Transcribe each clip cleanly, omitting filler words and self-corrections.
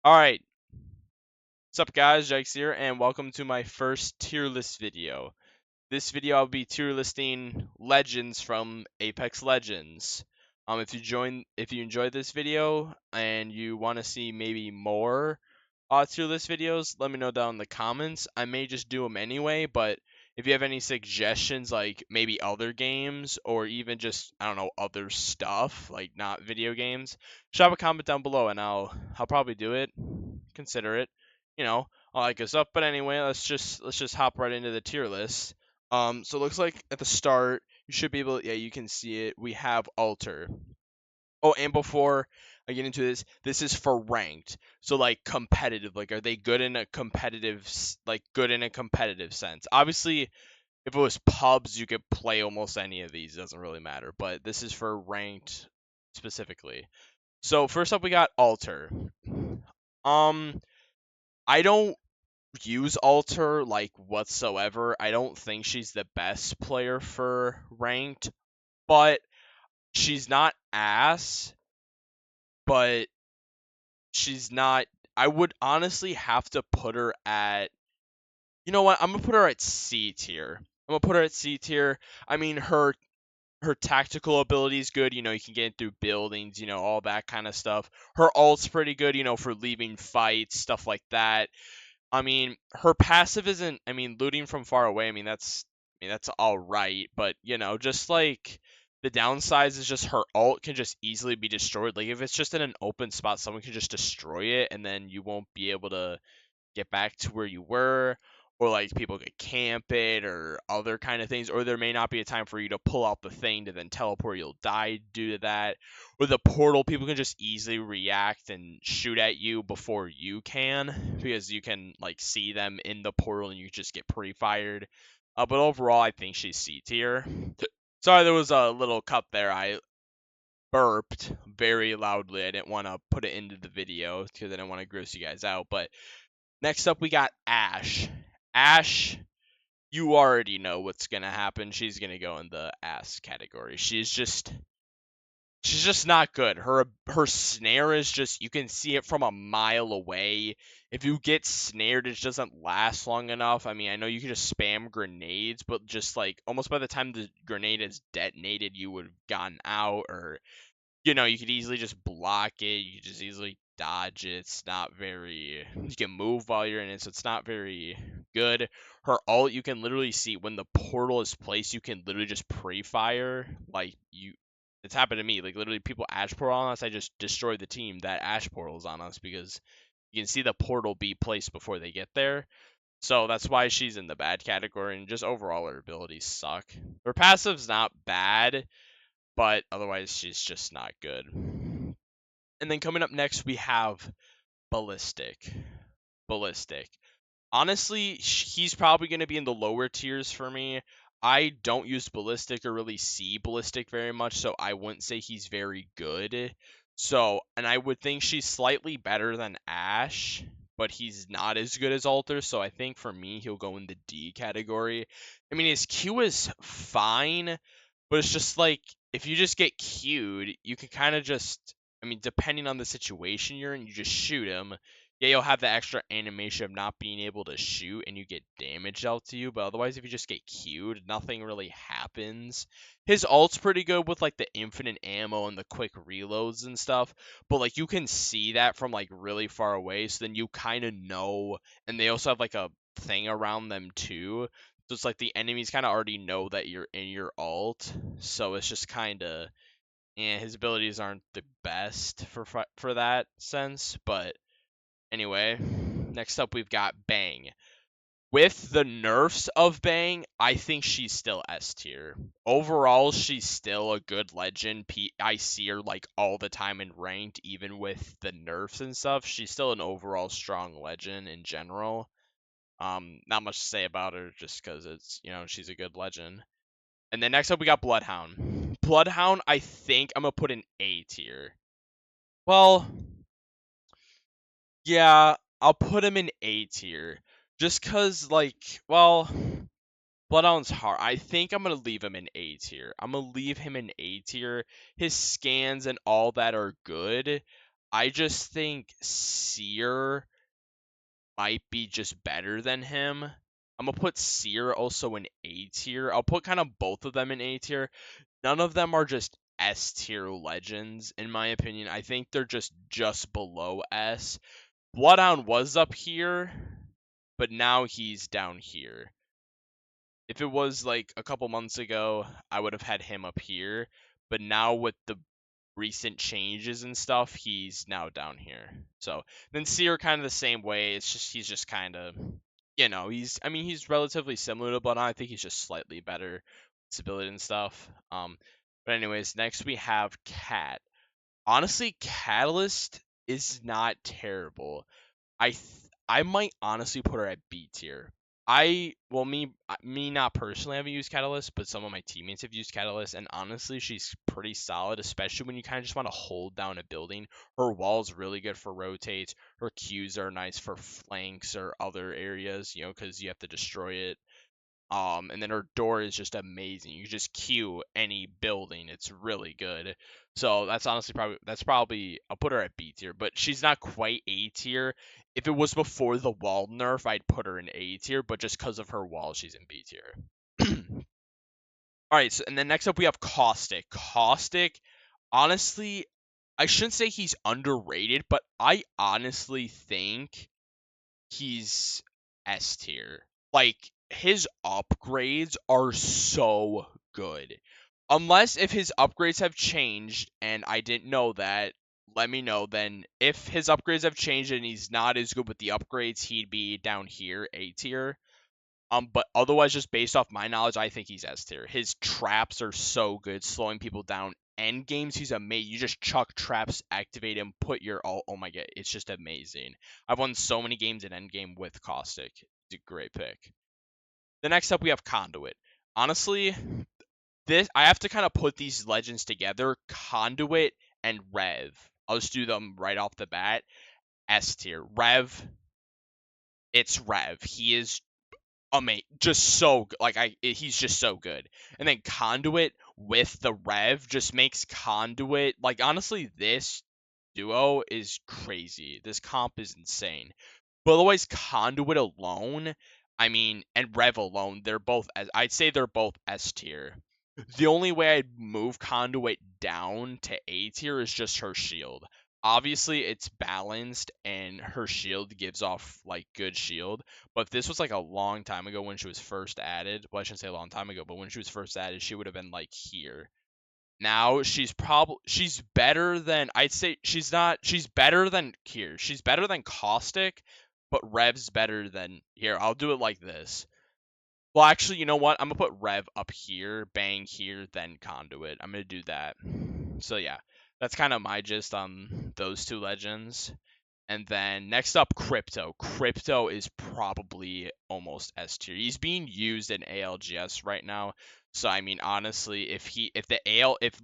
Alright, what's up guys, Jax here, and welcome to my first tier list video. This video I'll be tier listing legends from Apex Legends. If you enjoyed this video and you want to see maybe more tier list videos, let me know down in the comments. I may just do them anyway, but if you have any suggestions, like maybe other games or even just I don't know other stuff like not video games, drop a comment down below and I'll probably do it. Consider it, you know, all that good stuff. But anyway, let's just hop right into the tier list. So it looks like at the start you should be able. Yeah, you can see it. We have Alter. Oh, and before I get into this, this is for ranked. So like competitive. Like, are they good in a competitive? Like good in a competitive sense. Obviously, if it was pubs, you could play almost any of these. It doesn't really matter. But this is for ranked specifically. So first up, we got Alter. Um, I don't use Alter like whatsoever. I don't think she's the best player for ranked, but she's not ass, but she's not. I would honestly have to put her at. You know what? I'm gonna put her at C tier. I'm gonna put her at C tier. I mean, her tactical ability is good. You know, you can get through buildings. You know, all that kind of stuff. Her ult's pretty good. You know, for leaving fights, stuff like that. I mean, her passive isn't. I mean, looting from far away. I mean, that's all right. But you know, just like the downside is just her ult can just easily be destroyed. Like if it's just in an open spot, someone can just destroy it, and then you won't be able to get back to where you were, or like people could camp it or other kind of things, or there may not be a time for you to pull out the thing to then teleport, you'll die due to that. With the portal, people can just easily react and shoot at you before you can, because you can like see them in the portal and you just get pre-fired. But overall, I think she's C tier. Sorry, there was a little cut there. I burped very loudly. I didn't want to put it into the video because I didn't want to gross you guys out. But next up, we got Ashe. Ashe, you already know what's gonna happen. She's gonna go in the ass category. She's just not good. Her snare is just, you can see it from a mile away. If you get snared, it doesn't last long enough. I mean, I know you can just spam grenades, but just like almost by the time the grenade is detonated, you would have gotten out, or you know, you could easily just block it. You could just easily dodge it. It's not very. You can move while you're in it, so it's not very good. Her ult, you can literally see when the portal is placed. You can literally just pre-fire. Like you, it's happened to me. Like literally, people Ashe portal on us. I just destroy the team that Ashe portals on us because you can see the portal be placed before they get there. So that's why she's in the bad category, and just overall her abilities suck. Her passive's not bad, but otherwise she's just not good. And then coming up next, we have Ballistic. Ballistic. Honestly, he's probably going to be in the lower tiers for me. I don't use Ballistic or really see Ballistic very much, so I wouldn't say he's very good. So, and I would think she's slightly better than Ashe, but he's not as good as Alter, so I think for me, he'll go in the D category. I mean, his Q is fine, but it's just like, if you just get queued, you can kind of just, I mean, depending on the situation you're in, you just shoot him. Yeah, you'll have the extra animation of not being able to shoot and you get damage out to you, but otherwise, if you just get queued, nothing really happens. His ult's pretty good with like the infinite ammo and the quick reloads and stuff, but like you can see that from like really far away, so then you kind of know, and they also have like a thing around them too. So it's like the enemies kind of already know that you're in your ult, so it's just kind of, and his abilities aren't the best for that sense, but anyway, next up we've got Bang. With the nerfs of Bang, I think she's still S tier. Overall, she's still a good legend. I see her like all the time in ranked, even with the nerfs and stuff. She's still an overall strong legend in general. Not much to say about her just because it's, you know, she's a good legend. And then next up we got Bloodhound. Bloodhound, I think I'm gonna put in A tier. Well, yeah, I'll put him in A tier. Just cause like, well, Bloodhound's hard. I think I'm gonna leave him in A tier. I'm gonna leave him in A tier. His scans and all that are good. I just think Seer might be just better than him. I'm gonna put Seer also in A tier. I'll put kind of both of them in A tier. None of them are just S tier legends, in my opinion. I think they're just below S. Bloodhound was up here, but now he's down here. If it was like a couple months ago, I would have had him up here, but now with the recent changes and stuff, he's now down here. So then Seer kind of the same way. It's just he's just kind of, he's relatively similar to Bloodhound. I think he's just slightly better stability and stuff. But anyways, next we have Cat. Honestly, Catalyst is not terrible. I might honestly put her at B tier. Me not personally haven't used Catalyst, but some of my teammates have used Catalyst, and honestly, she's pretty solid, especially when you kind of just want to hold down a building. Her wall's really good for rotates. Her Qs are nice for flanks or other areas, because you have to destroy it. And then her door is just amazing. You just queue any building. It's really good. So that's honestly probably I'll put her at B tier, but she's not quite A tier. If it was before the wall nerf, I'd put her in A tier, but just because of her wall, she's in B tier. All right, so and then next up we have Caustic. Caustic, honestly, I shouldn't say he's underrated, but I honestly think he's S tier. Like his upgrades are so good. Unless if his upgrades have changed and I didn't know that, let me know. Then if his upgrades have changed and he's not as good with the upgrades, he'd be down here, A tier. But otherwise, just based off my knowledge, I think he's S tier. His traps are so good, slowing people down. End games, he's amazing. You just chuck traps, activate him, put your ult. Oh my god, it's just amazing. I've won so many games in endgame with Caustic. It's a great pick. The next up, we have Conduit. Honestly, this I have to kind of put these legends together. Conduit and Rev. I'll just do them right off the bat. S tier. Rev. It's Rev. He is just so he's just so good. And then Conduit with the Rev just makes Conduit like honestly this duo is crazy. This comp is insane. But otherwise, Conduit alone, and Rev alone, I'd say they're both S tier. The only way I'd move Conduit down to A tier is just her shield. Obviously, it's balanced and her shield gives off like good shield. But if this was like a long time ago when she was first added, well, I shouldn't say a long time ago, but when she was first added, she would have been like here. Now she's better than I'd say she's better than here. She's better than Caustic, but Rev's better than here. I'll do it like this. Well, actually, you know what? I'm gonna put Rev up here, Bang here, then Conduit. I'm gonna do that. So yeah, that's kind of my gist on those two legends. And then next up, Crypto. Crypto is probably almost S tier. He's being used in ALGS right now. So honestly, if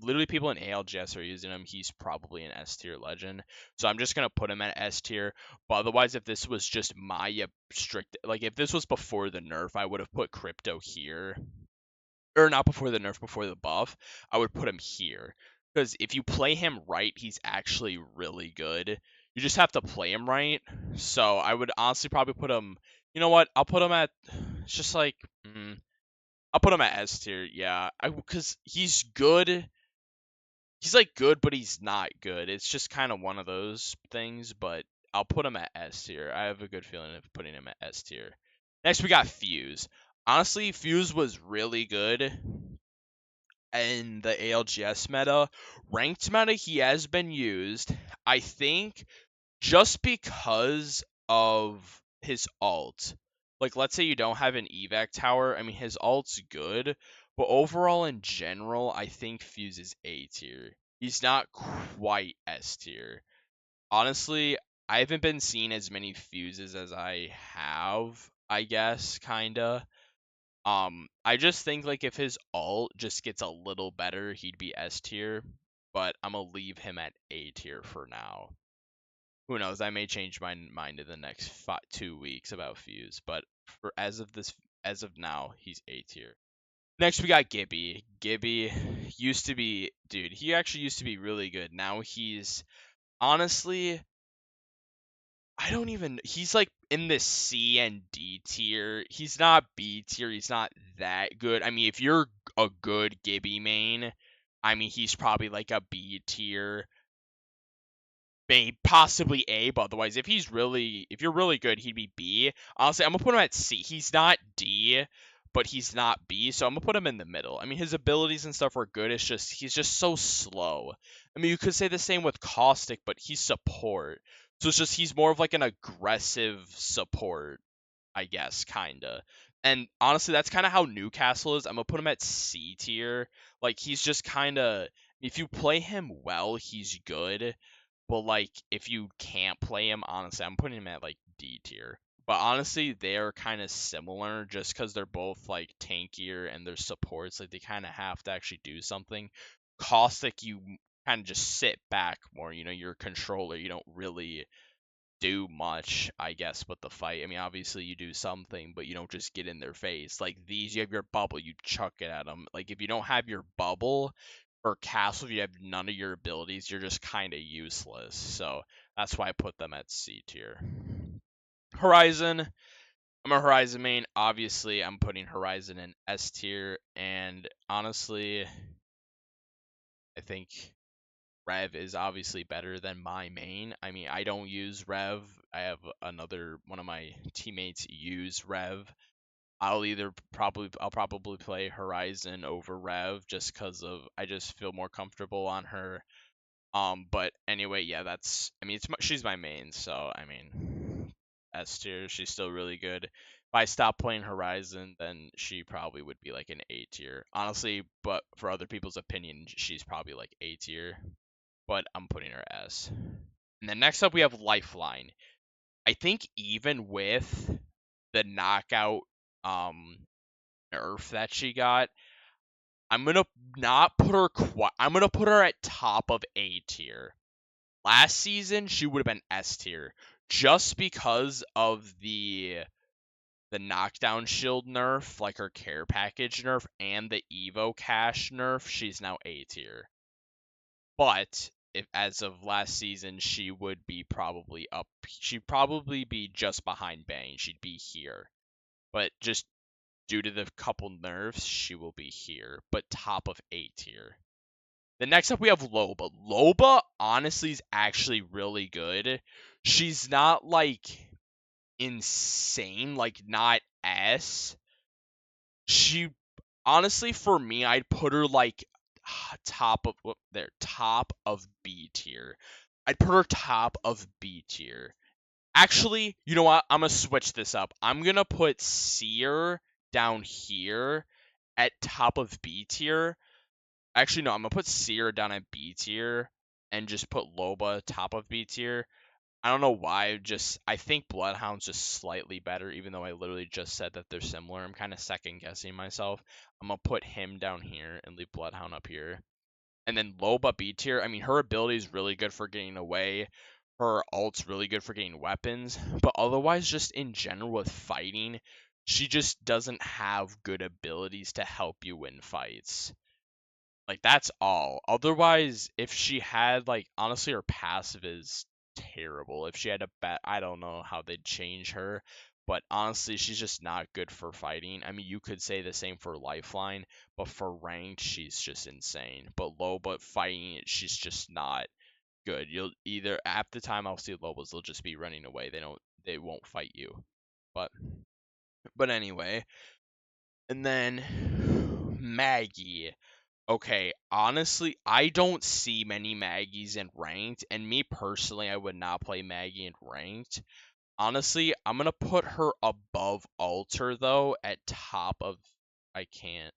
literally people in ALGS are using him, he's probably an S tier legend. So I'm just gonna put him at S tier. But otherwise, if this was just my strict, like if this was before the nerf, I would have put Crypto here, or not before the nerf, before the buff. I would put him here because if you play him right, he's actually really good. You just have to play him right. So I would honestly probably put him. You know what? I'll put him at. It's just like. I'll put him at S tier. Yeah, because he's good. He's like good, but he's not good. It's just kind of one of those things. But I'll put him at S tier. I have a good feeling of putting him at S tier. Next, we got Fuse. Honestly, Fuse was really good in the ALGS meta. Ranked meta, he has been used. I think just because of his ult. Like, let's say you don't have an evac tower. His ult's good, but overall, in general, I think Fuse is A tier. He's not quite S tier. Honestly, I haven't been seeing as many Fuses as I have, I guess, kinda. I just think like if his ult just gets a little better, he'd be S tier, but I'm gonna leave him at A tier for now. Who knows? I may change my mind in the next 2 weeks about Fuse, but as of now, he's A tier. Next, we got Gibby. Gibby used to be, dude. He actually used to be really good. Now he's honestly, I don't even. He's like in the C and D tier. He's not B tier. He's not that good. I mean, if you're a good Gibby main, I mean, he's probably like a B tier. Maybe possibly A, but otherwise, if you're really good, he'd be B. Honestly, I'm gonna put him at C. He's not D, but he's not B, so I'm gonna put him in the middle. I mean, his abilities and stuff are good. It's just he's just so slow. I mean, you could say the same with Caustic, but he's support, so it's just he's more of like an aggressive support, I guess, kinda. And honestly, that's kind of how Newcastle is. I'm gonna put him at C tier. Like he's just kind of if you play him well, he's good. But like if you can't play him, honestly, I'm putting him at like D tier. But honestly, they're kind of similar just because they're both like tankier and they're supports. Like they kind of have to actually do something. Caustic, you kind of just sit back more. You know, you're a controller. You don't really do much, I guess, but the fight. I mean, obviously you do something, but you don't just get in their face. Like these, you have your bubble, you chuck it at them. Like if you don't have your bubble or castle, if you have none of your abilities, you're just kind of useless. So that's why I put them at C tier. Horizon, I'm a Horizon main. Obviously, I'm putting Horizon in S tier, and honestly, I think Rev is obviously better than my main. I mean, I don't use Rev. I have another one of my teammates use Rev. I'll probably play Horizon over Rev just cuz of I just feel more comfortable on her. But anyway, yeah, I mean she's my main, so I mean S tier, she's still really good. If I stop playing Horizon, then she probably would be like an A tier. Honestly, but for other people's opinion, she's probably like A tier, but I'm putting her S. And then next up we have Lifeline. I think even with the knockout um nerf that she got, I'm gonna not put her. I'm gonna put her at top of A tier. Last season she would have been S tier, just because of the knockdown shield nerf, like her care package nerf, and the Evo cash nerf. She's now A tier. But if as of last season, she would be probably up. She'd probably be just behind Bang. She'd be here. But just due to the couple nerfs, she will be here. But top of A tier. The next up we have Loba. Loba honestly is actually really good. She's not like insane, like not S. She honestly for me I'd put her like top of B tier. I'd put her top of B tier. Actually, you know what? I'm gonna switch this up. I'm gonna put Seer down here at top of B tier. Actually, no, I'm gonna put Seer down at B tier and just put Loba top of B tier. I don't know why. Just I think Bloodhound's just slightly better, even though I literally just said that they're similar. I'm kind of second guessing myself. I'm gonna put him down here and leave Bloodhound up here. And then Loba B tier. I mean, her ability is really good for getting away. Her ult's really good for getting weapons. But otherwise, just in general with fighting, she just doesn't have good abilities to help you win fights. Like that's all. Otherwise, if she had like honestly her passive is terrible. If she had a bet, I don't know how they'd change her, but honestly, she's just not good for fighting. I mean, you could say the same for Lifeline, but for ranked, she's just insane. But low, but fighting, she's just not good. You'll either at the time I'll see Lobos, they'll just be running away. They won't fight you. But anyway, and then Maggie. Okay, honestly, I don't see many Maggies in ranked, and me personally, I would not play Maggie in ranked. Honestly, I'm gonna put her above Alter though, at top of I can't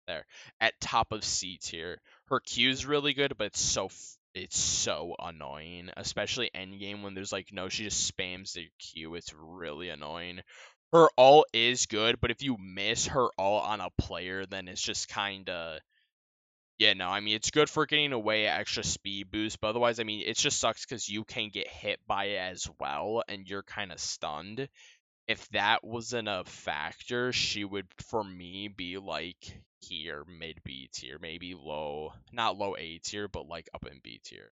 there at top of C tier. Her Q is really good, but it's so annoying, especially endgame when there's like no, she just spams the Q. It's really annoying. Her ult is good, but if you miss her ult on a player, then it's just kinda yeah, no, I mean it's good for getting away extra speed boost, but otherwise, I mean it just sucks because you can get hit by it as well, and you're kind of stunned. If that wasn't a factor, she would, for me, be like here, mid B tier, maybe low, not low A tier, but like up in B tier.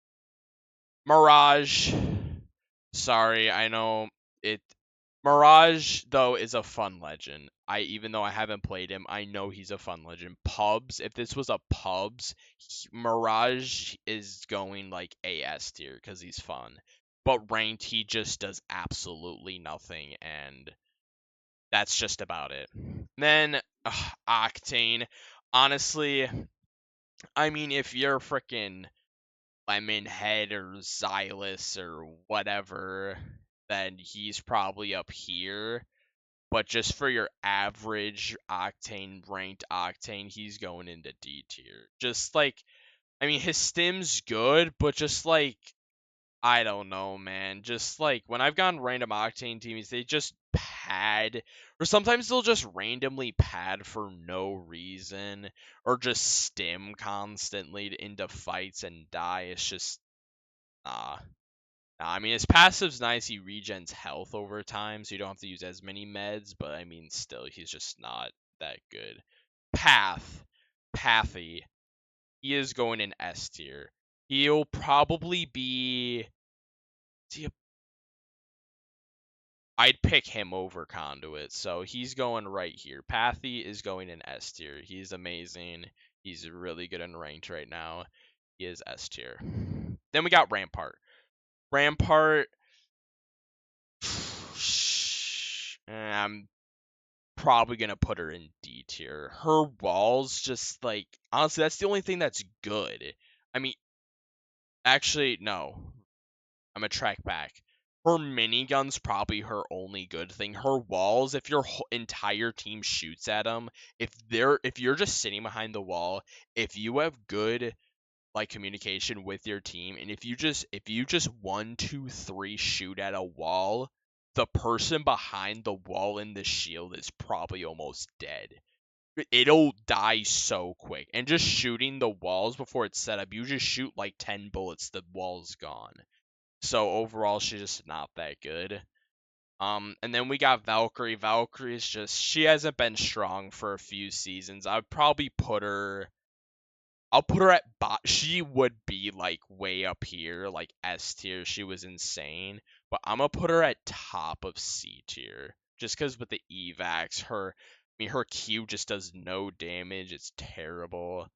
Mirage. Sorry, I know it. Mirage though is a fun legend. Even though I haven't played him, I know he's a fun legend. Pubs, if this was a pubs, Mirage is going like AS tier because he's fun. But ranked, he just does absolutely nothing, and that's just about it. Then Octane. Honestly, I mean, if you're freaking Lemonhead or Xylus or whatever, then he's probably up here. But just for your average Octane, ranked Octane, he's going into D tier. Just like, I mean, his stim's good, but just like, I don't know, man. Just like when I've gone random Octane teams, they just pad, or sometimes they'll just randomly pad for no reason, or just stim constantly into fights and die. It's just, nah. I mean, his passive's nice. He regens health over time, so you don't have to use as many meds, but I mean, still, he's just not that good. Pathy. He is going in S tier. He'll probably be. I'd pick him over Conduit, so he's going right here. Pathy is going in S tier. He's amazing. He's really good in ranked right now. He is S tier. Then we got Rampart. Rampart. I'm probably gonna put her in D tier. Her walls just like honestly, that's the only thing that's good. I mean, actually, no. I'm gonna track back. Her minigun's probably her only good thing. Her walls, if your entire team shoots at them, if you're just sitting behind the wall, if you have good like communication with your team, and if you just 1, 2, 3 shoot at a wall, the person behind the wall in the shield is probably almost dead. It'll die so quick. And just shooting the walls before it's set up, you just shoot like 10 bullets, the wall's gone. So overall, she's just not that good. And then we got Valkyrie. Valkyrie's just she hasn't been strong for a few seasons. I'll put her at bot. She would be like way up here, like S tier. She was insane, but I'm gonna put her at top of C tier, just because with the evacs, her Q just does no damage. It's terrible.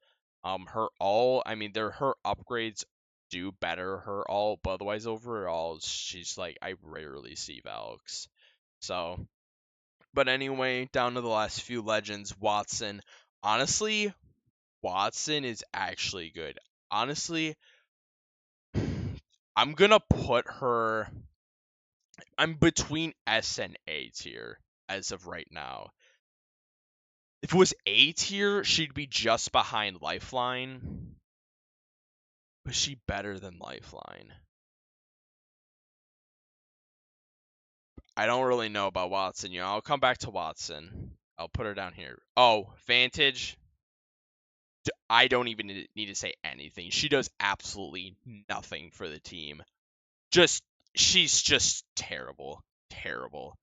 Her upgrades do better her ult, but otherwise overall, she's like I rarely see Valks. So, but anyway, down to the last few legends. Wattson. Honestly, Wattson is actually good. Honestly, I'm gonna put her. I'm between S and A tier as of right now. If it was A tier, she'd be just behind Lifeline. But she better than Lifeline? I don't really know about Wattson. I'll come back to Wattson. I'll put her down here. Oh, Vantage. I don't even need to say anything. She does absolutely nothing for the team. She's just terrible. Terrible.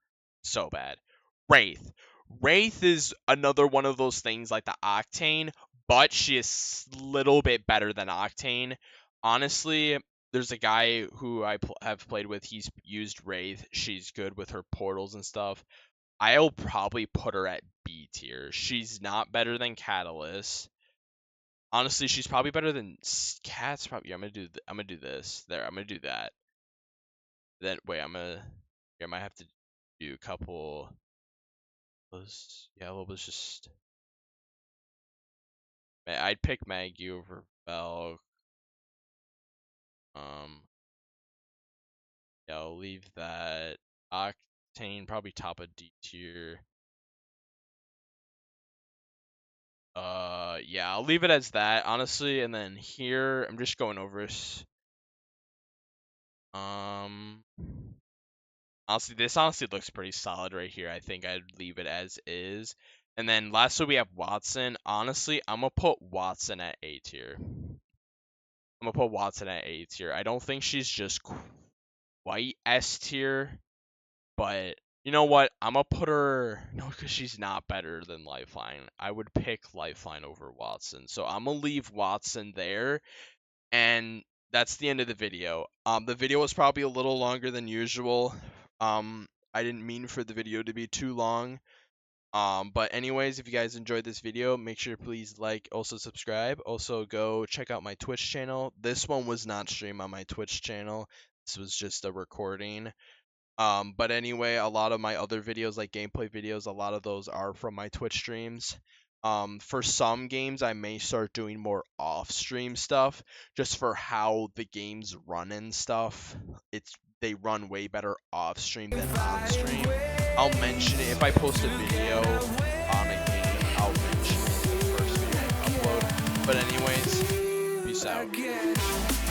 So bad. Wraith. Wraith is another one of those things like the Octane, but she is a little bit better than Octane. Honestly, there's a guy who I have played with. He's used Wraith. She's good with her portals and stuff. I'll probably put her at B tier. She's not better than Catalyst. Honestly, she's probably better than Cat's. Probably. Yeah, I'm gonna do this. There. I'm gonna do that. Then wait, I might have to do a couple. Loba's just. I'd pick Maggie over Bell. Yeah, I'll leave that. Octane probably top of D tier. Yeah, I'll leave it as that honestly, and then here I'm just going over. Um. Honestly, this honestly looks pretty solid right here. I think I'd leave it as is. And then lastly, we have Wattson. Honestly, I'm going to put Wattson at A tier. I'm going to put Wattson at A tier. I don't think she's just quite S tier. But you know what? I'm going to put her... No, because she's not better than Lifeline. I would pick Lifeline over Wattson. So I'm going to leave Wattson there. And that's the end of the video. The video was probably a little longer than usual. I didn't mean for the video to be too long. But anyways, if you guys enjoyed this video, make sure to please like, also subscribe. Also go check out my Twitch channel. This one was not streamed on my Twitch channel. This was just a recording. But anyway, a lot of my other videos, like gameplay videos, a lot of those are from my Twitch streams. For some games, I may start doing more off-stream stuff, just for how the games run and stuff. They run way better off-stream than on-stream. I'll mention it if I post a video on a game. I'll mention it in the first video I upload. But anyways, peace out.